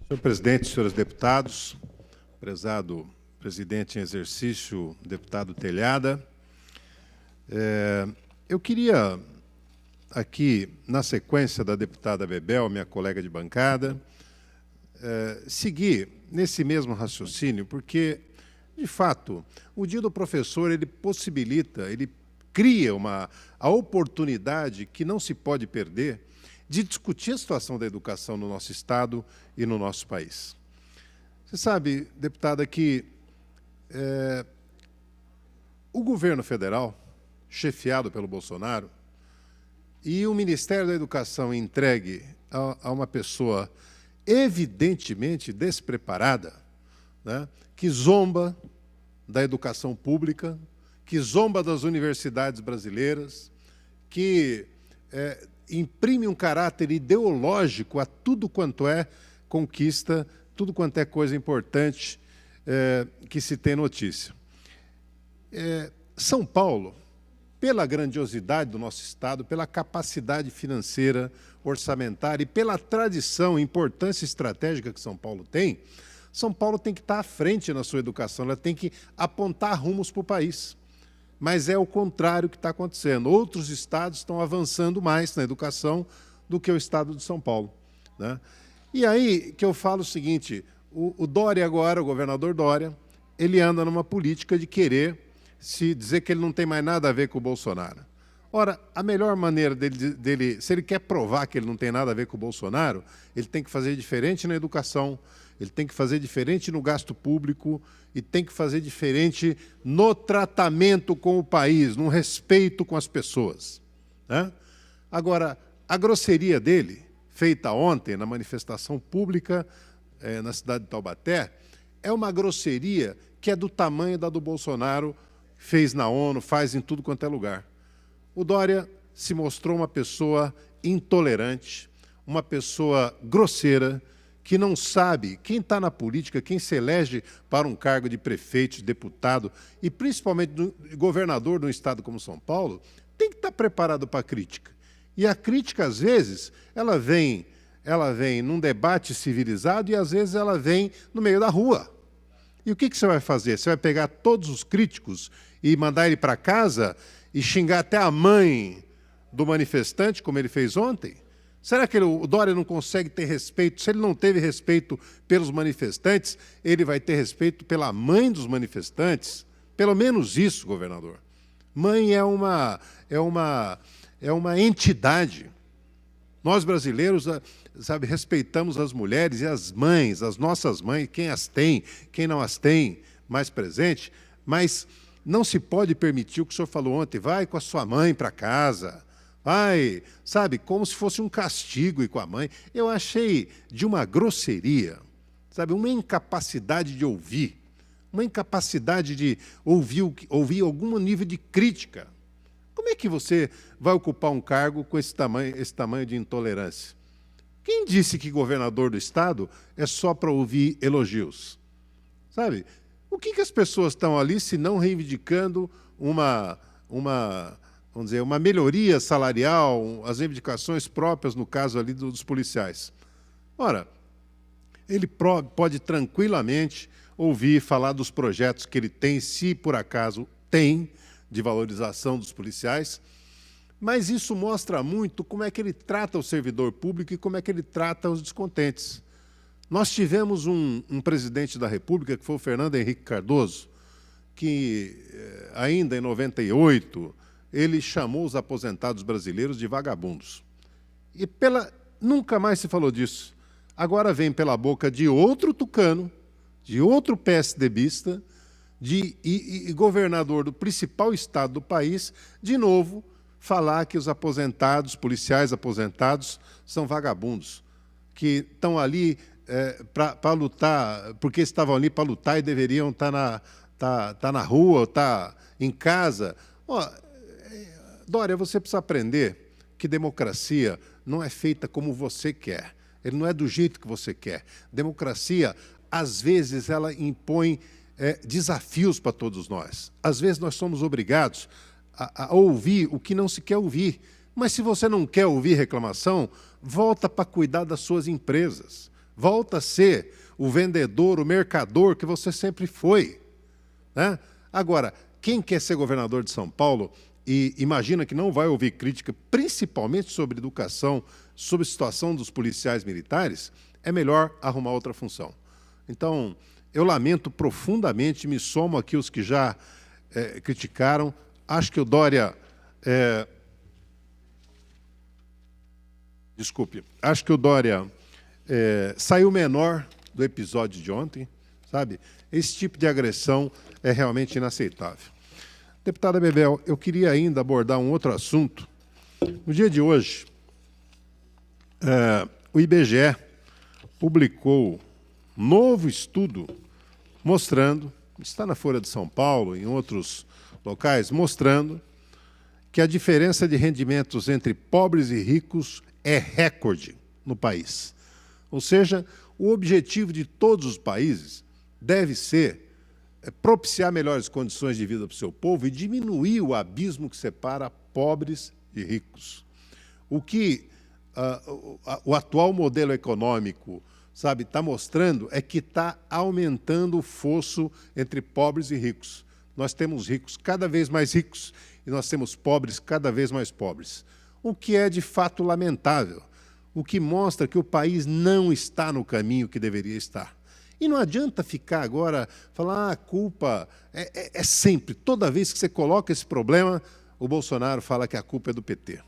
Senhor presidente, senhores deputados, prezado presidente em exercício, deputado Telhada, eu queria aqui, na sequência da deputada Bebel, minha colega de bancada, seguir nesse mesmo raciocínio, porque, de fato, o Dia do Professor ele possibilita, ele cria a oportunidade que não se pode perder de discutir a situação da educação no nosso Estado e no nosso país. Você sabe, deputada, que o governo federal, chefiado pelo Bolsonaro, e o Ministério da Educação entregue a uma pessoa evidentemente despreparada, né, que zomba da educação pública, que zomba das universidades brasileiras, que imprime um caráter ideológico a tudo quanto é conquista, tudo quanto é coisa importante que se tem notícia. São Paulo, pela grandiosidade do nosso Estado, pela capacidade financeira, orçamentária e pela tradição e importância estratégica que São Paulo tem que estar à frente na sua educação, ela tem que apontar rumos para o país. Mas é o contrário que está acontecendo. Outros estados estão avançando mais na educação do que o estado de São Paulo, né? E aí que eu falo o seguinte, o Dória agora, o governador Dória, ele anda numa política de querer se dizer que ele não tem mais nada a ver com o Bolsonaro. Ora, a melhor maneira dele, se ele quer provar que ele não tem nada a ver com o Bolsonaro, ele tem que fazer diferente na educação, ele tem que fazer diferente no gasto público e tem que fazer diferente no tratamento com o país, no respeito com as pessoas, né? Agora, a grosseria dele, feita ontem na manifestação pública na cidade de Taubaté, é uma grosseria que é do tamanho da do Bolsonaro, fez na ONU, faz em tudo quanto é lugar. O Dória se mostrou uma pessoa intolerante, uma pessoa grosseira, que não sabe quem está na política, quem se elege para um cargo de prefeito, de deputado e principalmente governador de um estado como São Paulo, tem que estar preparado para a crítica. E a crítica, às vezes, ela vem num debate civilizado e, às vezes, ela vem no meio da rua. E o que você vai fazer? Você vai pegar todos os críticos e mandar ele para casa e xingar até a mãe do manifestante, como ele fez ontem? Será que o Dória não consegue ter respeito? Se ele não teve respeito pelos manifestantes, ele vai ter respeito pela mãe dos manifestantes? Pelo menos isso, governador. Mãe é uma entidade. Nós, brasileiros, sabe, respeitamos as mulheres e as mães, as nossas mães, quem as tem, quem não as tem, mais presente, mas não se pode permitir o que o senhor falou ontem, vai com a sua mãe para casa, vai, sabe, como se fosse um castigo ir com a mãe. Eu achei de uma grosseria, sabe, uma incapacidade de ouvir, uma incapacidade de ouvir algum nível de crítica. Como é que você vai ocupar um cargo com esse tamanho de intolerância? Quem disse que governador do Estado é só para ouvir elogios? Sabe, o que as pessoas estão ali se não reivindicando vamos dizer, uma melhoria salarial, as reivindicações próprias, no caso ali dos policiais? Ora, ele pode tranquilamente ouvir falar dos projetos que ele tem, se por acaso tem, de valorização dos policiais, mas isso mostra muito como é que ele trata o servidor público e como é que ele trata os descontentes. Nós tivemos um presidente da República, que foi o Fernando Henrique Cardoso, que ainda em 98, ele chamou os aposentados brasileiros de vagabundos. E nunca mais se falou disso. Agora vem pela boca de outro tucano, de outro PSDBista, e governador do principal estado do país, de novo, falar que os aposentados, policiais aposentados, são vagabundos, que estão ali para lutar, porque estavam ali para lutar e deveriam estar na rua, ou estar em casa. Dória, você precisa aprender que democracia não é feita como você quer. Ele não é do jeito que você quer. Democracia, às vezes, ela impõe desafios para todos nós. Às vezes, nós somos obrigados a ouvir o que não se quer ouvir. Mas, se você não quer ouvir reclamação, volta para cuidar das suas empresas. Volta a ser o vendedor, o mercador que você sempre foi, né? Agora, quem quer ser governador de São Paulo e imagina que não vai ouvir crítica, principalmente sobre educação, sobre a situação dos policiais militares, é melhor arrumar outra função. Então, eu lamento profundamente, me somo aqui os que já criticaram. Acho que o Dória... Desculpe. Acho que o Dória saiu menor do episódio de ontem, sabe? Esse tipo de agressão é realmente inaceitável. Deputada Bebel, eu queria ainda abordar um outro assunto. No dia de hoje, o IBGE publicou um novo estudo mostrando, está na Folha de São Paulo, em outros locais, mostrando que a diferença de rendimentos entre pobres e ricos é recorde no país. Ou seja, o objetivo de todos os países deve ser propiciar melhores condições de vida para o seu povo e diminuir o abismo que separa pobres e ricos. O que o atual modelo econômico, sabe, está mostrando é que está aumentando o fosso entre pobres e ricos. Nós temos ricos cada vez mais ricos e nós temos pobres cada vez mais pobres. O que é de fato lamentável, o que mostra que o país não está no caminho que deveria estar. E não adianta ficar agora, falar, a culpa é sempre, toda vez que você coloca esse problema, o Bolsonaro fala que a culpa é do PT.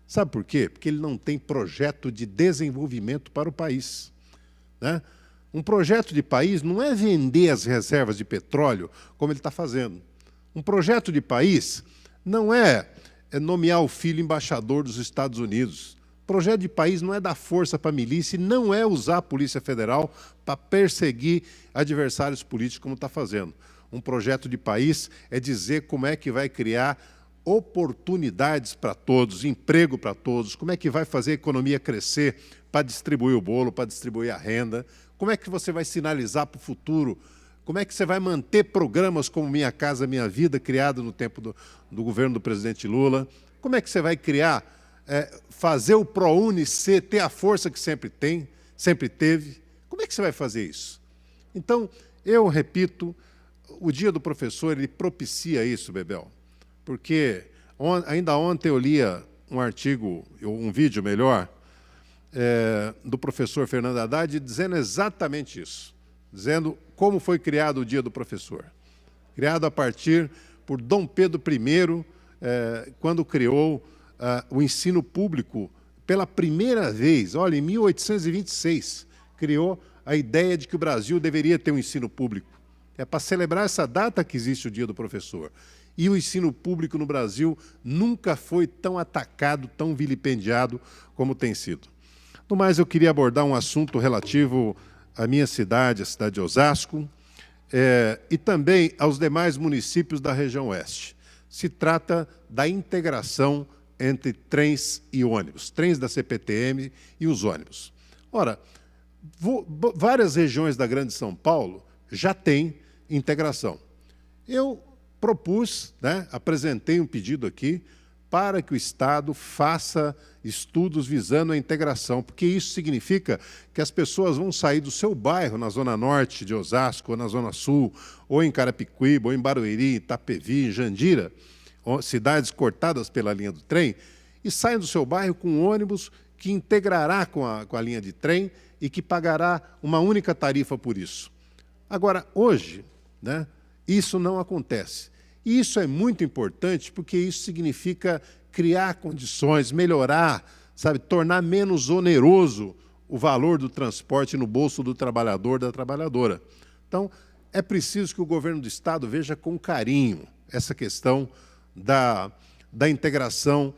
Sabe por quê? Porque ele não tem projeto de desenvolvimento para o país, né? Um projeto de país não é vender as reservas de petróleo, como ele está fazendo. Um projeto de país não é nomear o filho embaixador dos Estados Unidos. Projeto de país não é dar força para a milícia, não é usar a Polícia Federal para perseguir adversários políticos, como está fazendo. Um projeto de país é dizer como é que vai criar oportunidades para todos, emprego para todos, como é que vai fazer a economia crescer para distribuir o bolo, para distribuir a renda, como é que você vai sinalizar para o futuro, como é que você vai manter programas como Minha Casa Minha Vida, criado no tempo do governo do presidente Lula, como é que você vai criar, fazer o ProUni ter a força que sempre teve, como é que você vai fazer isso? Então, eu repito, o Dia do Professor, ele propicia isso, Bebel, porque ainda ontem eu lia um artigo, um vídeo melhor, do professor Fernando Haddad, dizendo exatamente isso, dizendo como foi criado o Dia do Professor. Criado a partir por Dom Pedro I, quando criou o ensino público pela primeira vez, olha, em 1826, criou a ideia de que o Brasil deveria ter um ensino público. É para celebrar essa data que existe o Dia do Professor. E o ensino público no Brasil nunca foi tão atacado, tão vilipendiado como tem sido. No mais, eu queria abordar um assunto relativo à minha cidade, a cidade de Osasco, e também aos demais municípios da região oeste. Se trata da integração entre trens e ônibus, trens da CPTM e os ônibus. Ora, várias regiões da Grande São Paulo já têm integração. Eu propus, apresentei um pedido aqui para que o Estado faça estudos visando a integração, porque isso significa que as pessoas vão sair do seu bairro, na Zona Norte de Osasco, ou na Zona Sul, ou em Carapicuíba, ou em Barueri, em Itapevi, em Jandira, cidades cortadas pela linha do trem, e saem do seu bairro com um ônibus que integrará com a linha de trem e que pagará uma única tarifa por isso. Agora, hoje, isso não acontece. E isso é muito importante porque isso significa criar condições, melhorar, tornar menos oneroso o valor do transporte no bolso do trabalhador, da trabalhadora. Então, é preciso que o governo do Estado veja com carinho essa questão da integração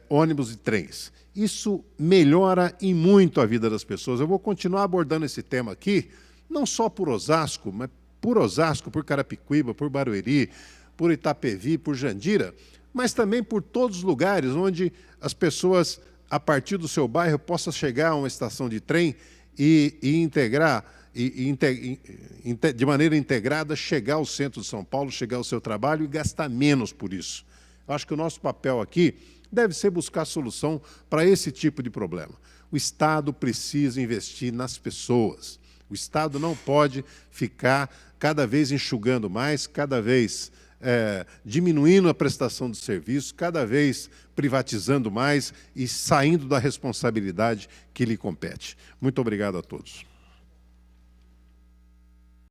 ônibus e trens. Isso melhora em muito a vida das pessoas. Eu vou continuar abordando esse tema aqui, não só por Osasco, mas por Carapicuíba, por Barueri, por Itapevi, por Jandira, mas também por todos os lugares onde as pessoas, a partir do seu bairro, possam chegar a uma estação de trem e integrar, de maneira integrada, chegar ao centro de São Paulo, chegar ao seu trabalho e gastar menos por isso. Eu acho que o nosso papel aqui deve ser buscar solução para esse tipo de problema. O Estado precisa investir nas pessoas. O Estado não pode ficar cada vez enxugando mais, cada vez diminuindo a prestação de serviço, cada vez privatizando mais e saindo da responsabilidade que lhe compete. Muito obrigado a todos.